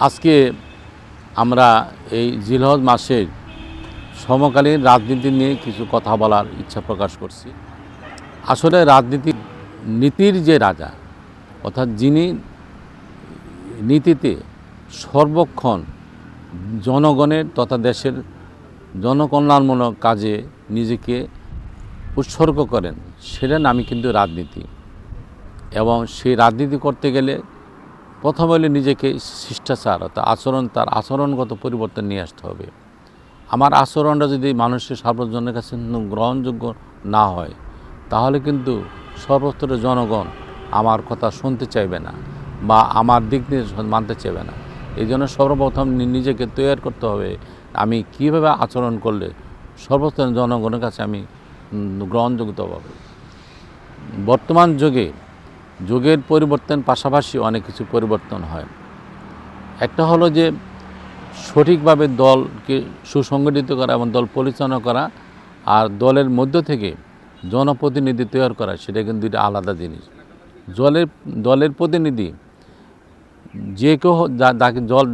আজকে আমরা এই জিলহজ মাসের সমকালীন রাজনীতি নিয়ে কিছু কথা বলার ইচ্ছা প্রকাশ করছি। আসলে রাজনীতি নীতির যে রাজা, অর্থাৎ যিনি নীতিতে সর্বক্ষণ জনগণের তথা দেশের জনকল্যাণমূলক কাজে নিজেকে উৎসর্গ করেন, সেটার নামই কিন্তু রাজনীতি। এবং সেই রাজনীতি করতে গেলে প্রথম হলে নিজেকে শিষ্টাচার অর্থাৎ তার আচরণগত পরিবর্তন নিয়ে আসতে হবে। আমার আচরণটা যদি মানুষের সার্বজনের কাছে গ্রহণযোগ্য না হয়, তাহলে কিন্তু সর্বস্তরের জনগণ আমার কথা শুনতে চাইবে না বা আমার দিক নির্দেশনা মানতে চাইবে না। এই জন্য সর্বপ্রথম নিজেকে তৈরি করতে হবে, আমি কীভাবে আচরণ করলে সর্বস্তরের জনগণের কাছে আমি গ্রহণযোগ্যতা পাবো। বর্তমান যুগের পরিবর্তন পাশাপাশি অনেক কিছু পরিবর্তন হয়। একটা হলো যে সঠিকভাবে দলকে সুসংগঠিত করা এবং দল পরিচালনা করা, আর দলের মধ্য থেকে জনপ্রতিনিধি তৈরি করা, সেটা কিন্তু দুটো আলাদা জিনিস। দলের প্রতিনিধি যে কেউ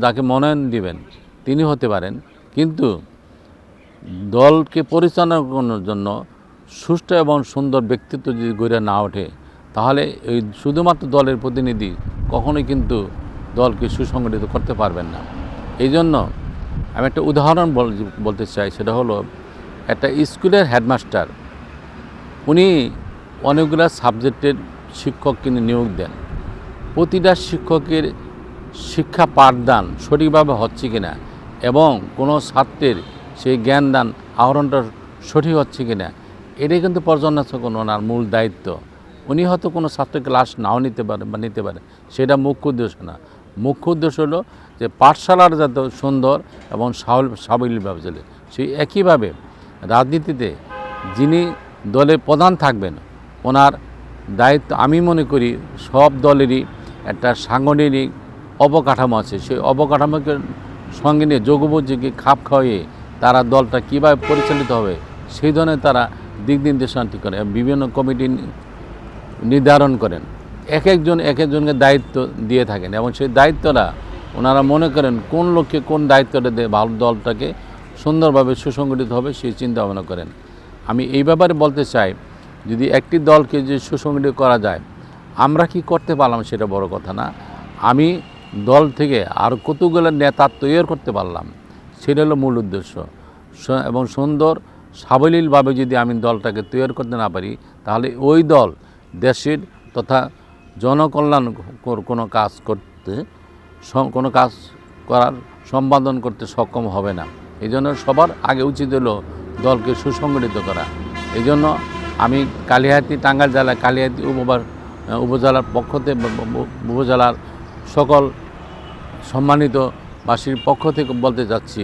যাকে মনোনয়ন দিবেন তিনি হতে পারেন, কিন্তু দলকে পরিচালনা করার জন্য সুষ্ঠু এবং সুন্দর ব্যক্তিত্ব যদি গড়ে না ওঠে, তাহলে এই শুধুমাত্র দলের প্রতিনিধি কখনোই কিন্তু দলকে সুসংগঠিত করতে পারবেন না। এই জন্য আমি একটা উদাহরণ বলতে চাই, সেটা হলো একটা স্কুলের হেডমাস্টার। উনি অনেকগুলো সাবজেক্টের শিক্ষক কিন্তু নিয়োগ দেন। প্রতিটা শিক্ষকের শিক্ষা পাঠদান সঠিকভাবে হচ্ছে কিনা এবং কোনো ছাত্রের সেই জ্ঞানদান আহরণটা সঠিক হচ্ছে কিনা, এটাই কিন্তু পর্যালোচনা ওনার মূল দায়িত্ব। উনি হয়তো কোনো ছাত্র ক্লাস নাও নিতে পারে বা নিতে পারে, সেটা মুখ্য উদ্দেশ্য না। মুখ্য উদ্দেশ্য হলো যে পাঠশালার যাতে সুন্দর এবং সাবলীলভাবে চলে। সেই একইভাবে রাজনীতিতে যিনি দলের প্রধান থাকবেন, ওনার দায়িত্ব, আমি মনে করি সব দলেরই একটা সাংগঠনিক অবকাঠামো আছে। সেই অবকাঠামোকে সঙ্গে নিয়ে যোগবুদ্ধিকে খাপ খাওয়িয়ে তারা দলটা কীভাবে পরিচালিত হবে সেই ধরনের তারা দিক নির্দেশনা ঠিক করেন, বিভিন্ন কমিটি নির্ধারণ করেন। এক একজনকে দায়িত্ব দিয়ে থাকেন এবং সেই দায়িত্বটা ওনারা মনে করেন কোন লোককে কোন দায়িত্বটা দিয়ে ভালো দলটাকে সুন্দরভাবে সুসংগঠিত হবে সেই চিন্তা ভাবনা করেন। আমি এই ব্যাপারে বলতে চাই, যদি একটি দলকে যে সুসংগঠিত করা যায়, আমরা কি করতে পারলাম সেটা বড় কথা না, আমি দল থেকে আর কতগুলো নেতা তৈরি করতে পারলাম সেটা হলো মূল উদ্দেশ্য। এবং সুন্দর সাবলীলভাবে যদি আমি দলটাকে তৈরি করতে না পারি, তাহলে ওই দল দেশের তথা জনকল্যাণ কোনো কাজ করার সম্পাদন করতে সক্ষম হবে না। এই জন্য সবার আগে উচিত হলো দলকে সুসংগঠিত করা। এই জন্য আমি টাঙ্গাইল জেলা কালিহাতী উপজেলার পক্ষ থেকে উপজেলার সকল সম্মানিত বাসীর পক্ষ থেকে বলতে চাচ্ছি,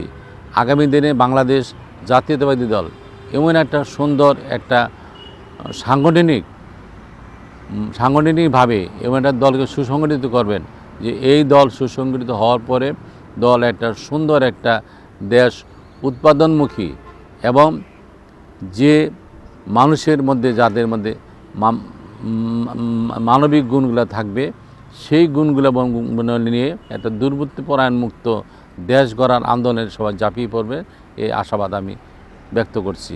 আগামী দিনে বাংলাদেশ জাতীয়তাবাদী দল এমন একটা সুন্দর একটা সাংগঠনিকভাবে এমন একটা দলকে সুসংগঠিত করবেন যে এই দল সুসংগঠিত হওয়ার পরে দল একটা সুন্দর একটা দেশ উৎপাদনমুখী এবং যে মানুষের মধ্যে যাদের মধ্যে মানবিক গুণগুলো থাকবে, সেই গুণগুলো নিয়ে একটা দুর্বৃত্তপরায়ণ মুক্ত দেশ গড়ার আন্দোলনের সবাই ঝাঁপিয়ে পড়বে, এই আশাবাদ আমি ব্যক্ত করছি।